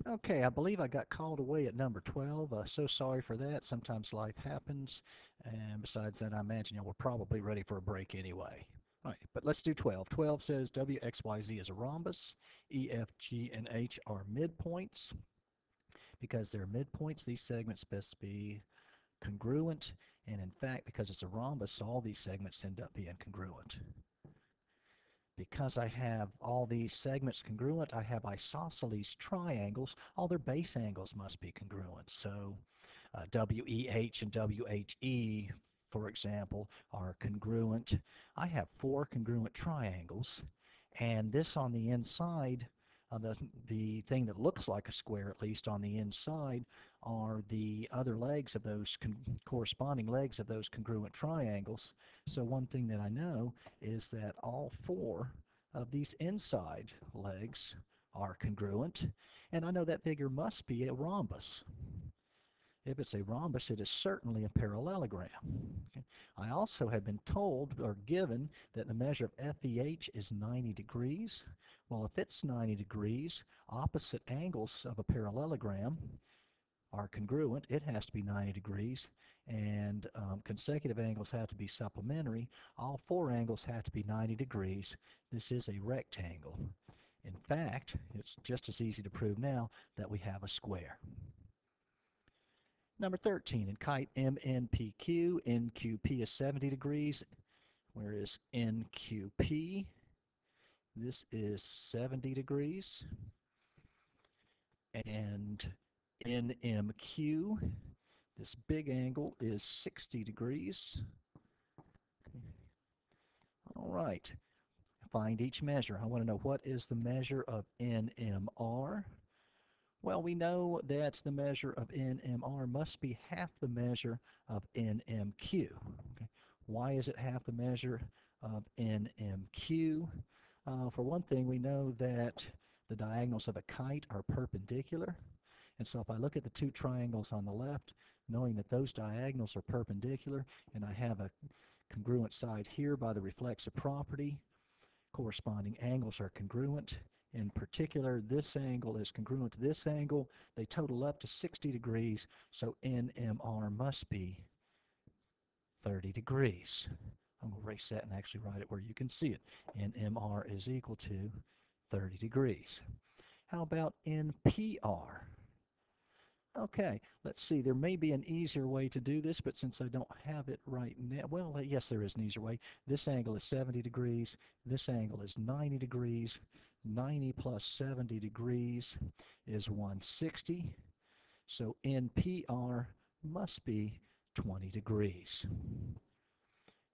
Okay, I believe I got called away at number 12. So sorry for that. Sometimes life happens. And besides that, I imagine you we're probably ready for a break anyway. All right, but let's do 12. 12 says WXYZ is a rhombus. E, F, G, and H are midpoints. Because they're midpoints, these segments must be congruent. And in fact, because it's a rhombus, all these segments end up being congruent. Because I have all these segments congruent, I have isosceles triangles. All their base angles must be congruent. So WEH and WHE, for example, are congruent. I have four congruent triangles, and this on the inside, the thing that looks like a square, at least on the inside, are the other legs of those corresponding legs of those congruent triangles. So one thing that I know is that all four of these inside legs are congruent, and I know that figure must be a rhombus. If it's a rhombus, it is certainly a parallelogram. Okay. I also have been told or given that the measure of FEH is 90 degrees. Well, if it's 90 degrees, opposite angles of a parallelogram are congruent. It has to be 90 degrees, and consecutive angles have to be supplementary. All four angles have to be 90 degrees. This is a rectangle. In fact, it's just as easy to prove now that we have a square. Number 13, in kite MNPQ, NQP is 70 degrees, whereas NQP, this is 70 degrees, and NMQ, this big angle, is 60 degrees. All right, find each measure. I want to know what is the measure of NMR. Well, we know that the measure of NMR must be half the measure of NMQ. Okay. Why is it half the measure of NMQ? For one thing, we know that the diagonals of a kite are perpendicular. And so if I look at the two triangles on the left, knowing that those diagonals are perpendicular, and I have a congruent side here by the reflexive property, corresponding angles are congruent. In particular, this angle is congruent to this angle. They total up to 60 degrees, so NMR must be 30 degrees. I'm going to erase that and actually write it where you can see it. NMR is equal to 30 degrees. How about NPR? Okay, let's see. There may be an easier way to do this, but since I don't have it right now, well, yes, there is an easier way. This angle is 70 degrees. This angle is 90 degrees. 90 plus 70 degrees is 160. So NPR must be 20 degrees.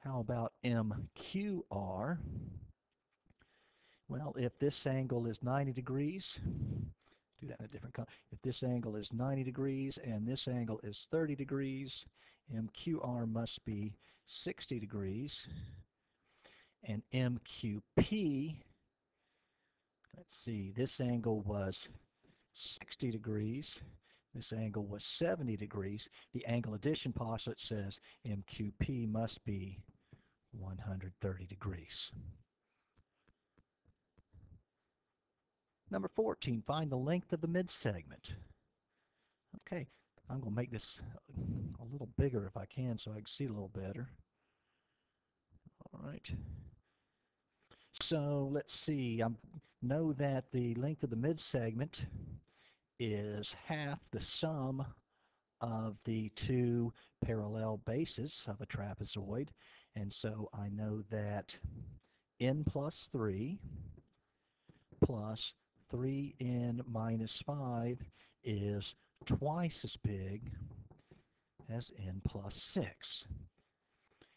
How about MQR? Well, if this angle is 90 degrees, do that in a different color. If this angle is 90 degrees and this angle is 30 degrees, MQR must be 60 degrees. And MQP, let's see, this angle was 60 degrees. This angle was 70 degrees. The angle addition postulate says MQP must be 130 degrees. Number 14, find the length of the midsegment. Okay, I'm going to make this a little bigger if I can so I can see a little better. All right. So let's see. I know that the length of the midsegment is half the sum of the two parallel bases of a trapezoid. And so I know that n plus 3 plus 3n minus 5 is twice as big as n plus 6.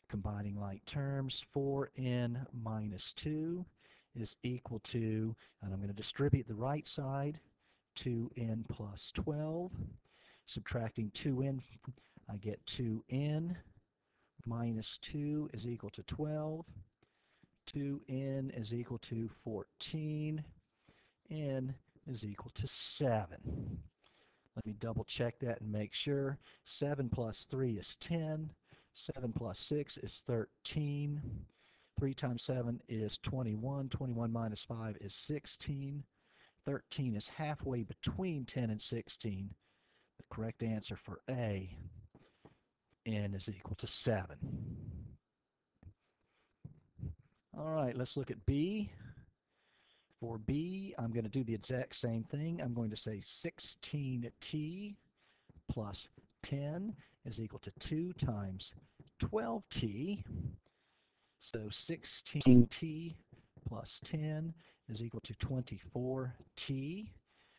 Combining like terms, 4n minus 2 is equal to, and I'm going to distribute the right side, 2n plus 12. Subtracting 2n, I get 2n minus 2 is equal to 12. 2n is equal to 14. N is equal to 7. Let me double check that and make sure. 7 plus 3 is 10. 7 plus 6 is 13. 3 times 7 is 21. 21 minus 5 is 16. 13 is halfway between 10 and 16. The correct answer for A, n is equal to 7. All right, let's look at B. For B, I'm going to do the exact same thing. I'm going to say 16t plus 10 is equal to 2 times 12t. So 16t plus 10 is equal to 24t.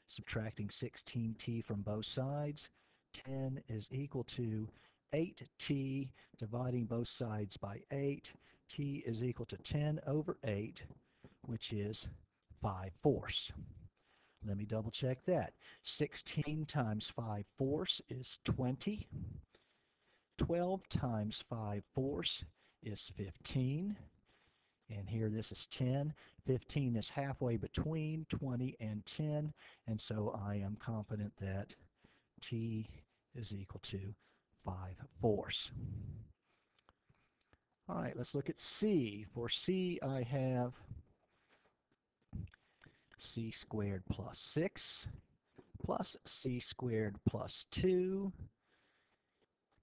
Subtracting 16t from both sides, 10 is equal to 8t. Dividing both sides by 8, t is equal to 10 over 8, which is 5/4. Let me double check that. 16 times 5/4 is 20. 12 times 5/4 is 15. And here this is 10. 15 is halfway between 20 and 10. And so I am confident that t is equal to 5/4. All right, let's look at C. For C, I have c squared plus 6 plus c squared plus 2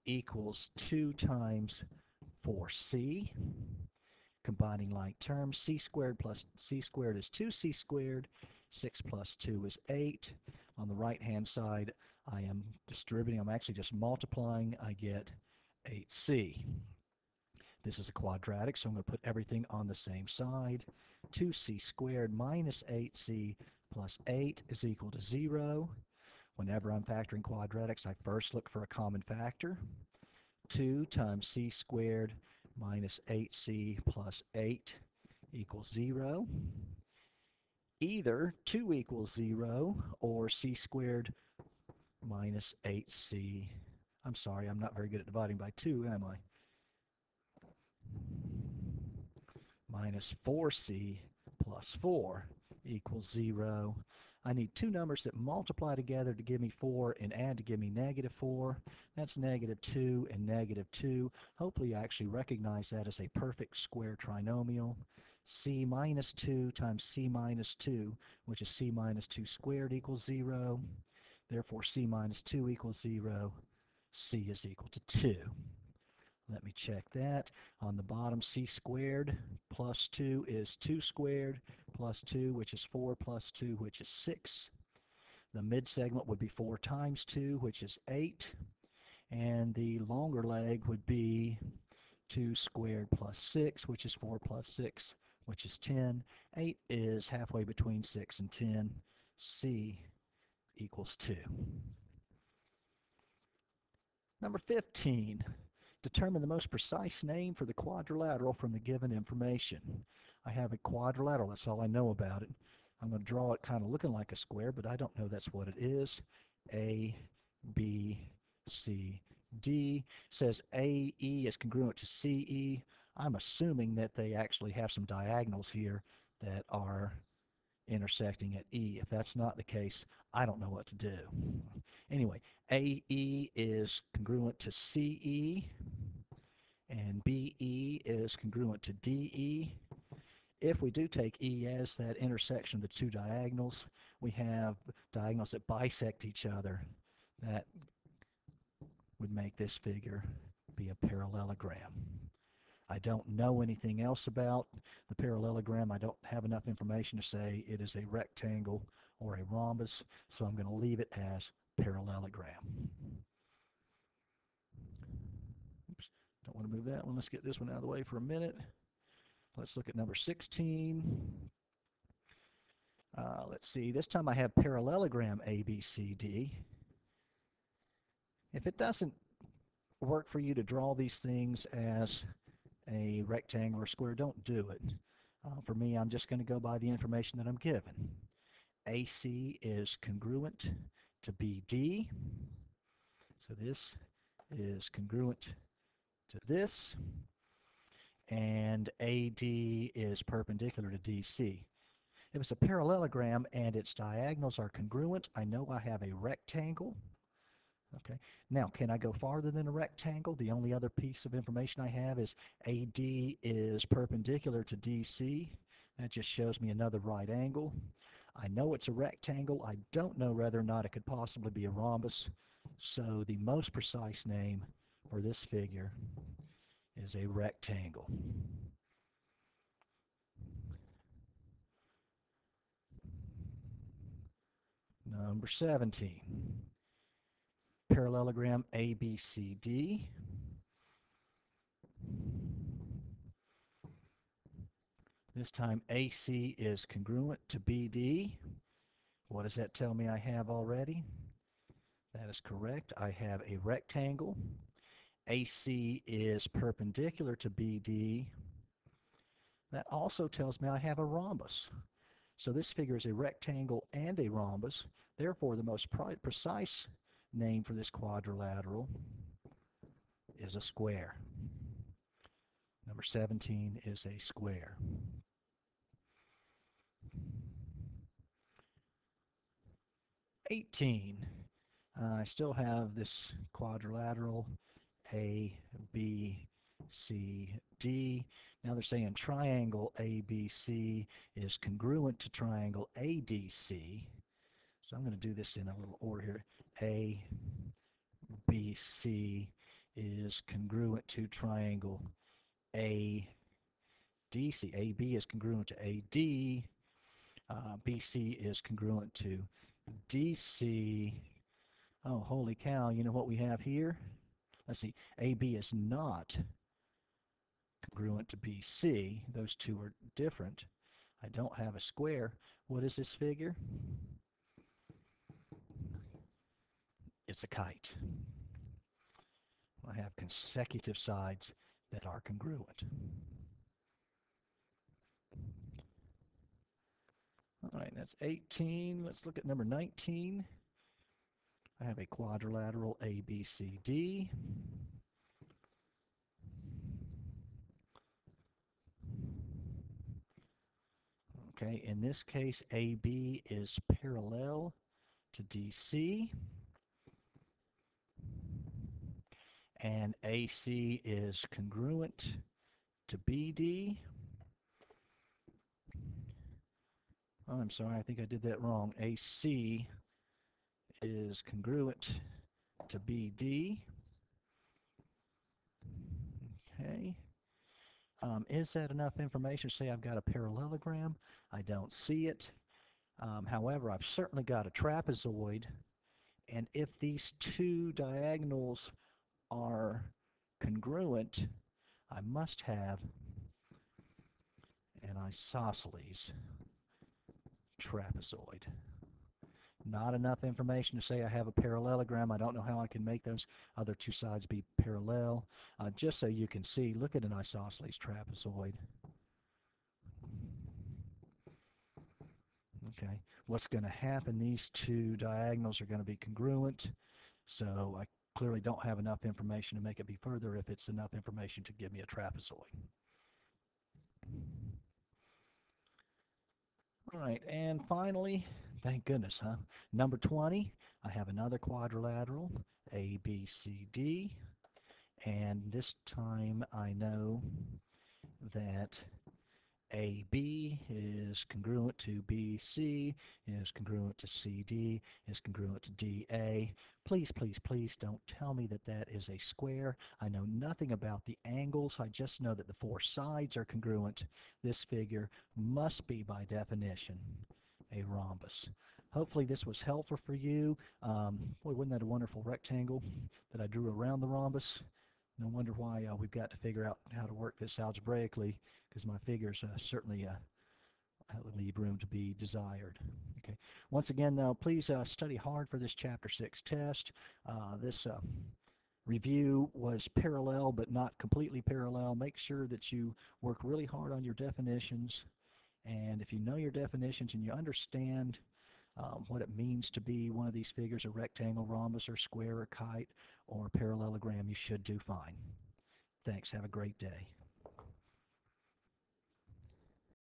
equals 2 times 4c. Combining like terms, c squared plus c squared is 2c squared. 6 plus 2 is 8. On the right-hand side, I am distributing. I'm actually just multiplying. I get 8c. This is a quadratic, so I'm going to put everything on the same side. 2c squared minus 8c plus 8 is equal to 0. Whenever I'm factoring quadratics, I first look for a common factor. 2 times c squared minus 8c plus 8 equals 0. Either 2 equals 0 or c squared minus 8c. I'm sorry, I'm not very good at dividing by 2, am I? Minus 4c plus 4 equals 0. I need two numbers that multiply together to give me 4 and add to give me negative 4. That's negative 2 and negative 2. Hopefully you actually recognize that as a perfect square trinomial. C minus 2 times C minus 2, which is C minus 2 squared, equals 0. Therefore, C minus 2 equals 0. C is equal to 2. Let me check that. On the bottom, c squared plus 2 is 2 squared plus 2, which is 4 plus 2, which is 6. The mid-segment would be 4 times 2, which is 8. And the longer leg would be 2 squared plus 6, which is 4 plus 6, which is 10. 8 is halfway between 6 and 10. C equals 2. Number 15. Determine the most precise name for the quadrilateral from the given information. I have a quadrilateral. That's all I know about it. I'm going to draw it kind of looking like a square, but I don't know that's what it is. A, B, C, D. Says AE is congruent to CE. I'm assuming that they actually have some diagonals here that are intersecting at E. If that's not the case, I don't know what to do. Anyway, AE is congruent to CE, and BE is congruent to DE. If we do take E as that intersection of the two diagonals, we have diagonals that bisect each other. That would make this figure be a parallelogram. I don't know anything else about the parallelogram. I don't have enough information to say it is a rectangle or a rhombus, so I'm going to leave it as parallelogram. Oops, don't want to move that one. Let's get this one out of the way for a minute. Let's look at number 16. Let's see, this time I have parallelogram ABCD. If it doesn't work for you to draw these things as a rectangle or square, don't do it. For me, I'm just going to go by the information that I'm given. AC is congruent to BD. So this is congruent to this. And AD is perpendicular to DC. If it's a parallelogram and its diagonals are congruent, I know I have a rectangle. Okay. Now, can I go farther than a rectangle? The only other piece of information I have is AD is perpendicular to DC. That just shows me another right angle. I know it's a rectangle. I don't know whether or not it could possibly be a rhombus. So the most precise name for this figure is a rectangle. Number 17. Parallelogram ABCD. This time AC is congruent to BD. What does that tell me I have already? That is correct. I have a rectangle. AC is perpendicular to BD. That also tells me I have a rhombus. So this figure is a rectangle and a rhombus. Therefore, the most precise name for this quadrilateral is a square. Number 17 is a square. I still have this quadrilateral A, B, C, D. Now they're saying triangle ABC is congruent to triangle ADC. So I'm going to do this in a little order here. ABC is congruent to triangle ADC. AB is congruent to AD. BC is congruent to DC. Oh, holy cow, you know what we have here? Let's see, AB is not congruent to BC. Those two are different. I don't have a square. What is this figure? It's a kite. I have consecutive sides that are congruent. All right, that's 18. Let's look at number 19. I have a quadrilateral ABCD. Okay, in this case, AB is parallel to DC, and AC is congruent to BD. Oh, I'm sorry, I think I did that wrong. AC is congruent to BD. Okay. Is that enough information to say I've got a parallelogram? I don't see it. However, I've certainly got a trapezoid, and if these two diagonals are congruent, I must have an isosceles trapezoid. Not enough information to say I have a parallelogram. I don't know how I can make those other two sides be parallel. Just so you can see, look at an isosceles trapezoid. Okay, what's going to happen, these two diagonals are going to be congruent, so I clearly don't have enough information to make it be further if it's enough information to give me a trapezoid. All right, and finally, thank goodness, huh? Number 20, I have another quadrilateral, ABCD, and this time I know that AB is congruent to BC, is congruent to CD, is congruent to DA. Please, please, please don't tell me that that is a square. I know nothing about the angles. I just know that the four sides are congruent. This figure must be, by definition, a rhombus. Hopefully this was helpful for you. Boy, wasn't that a wonderful rectangle that I drew around the rhombus? No wonder why we've got to figure out how to work this algebraically, because my figures certainly leave room to be desired. Okay. Once again, though, please study hard for this Chapter 6 test. This review was parallel but not completely parallel. Make sure that you work really hard on your definitions, and if you know your definitions and you understand what it means to be one of these figures, a rectangle, rhombus, or square, or kite, or parallelogram, you should do fine. Thanks. Have a great day.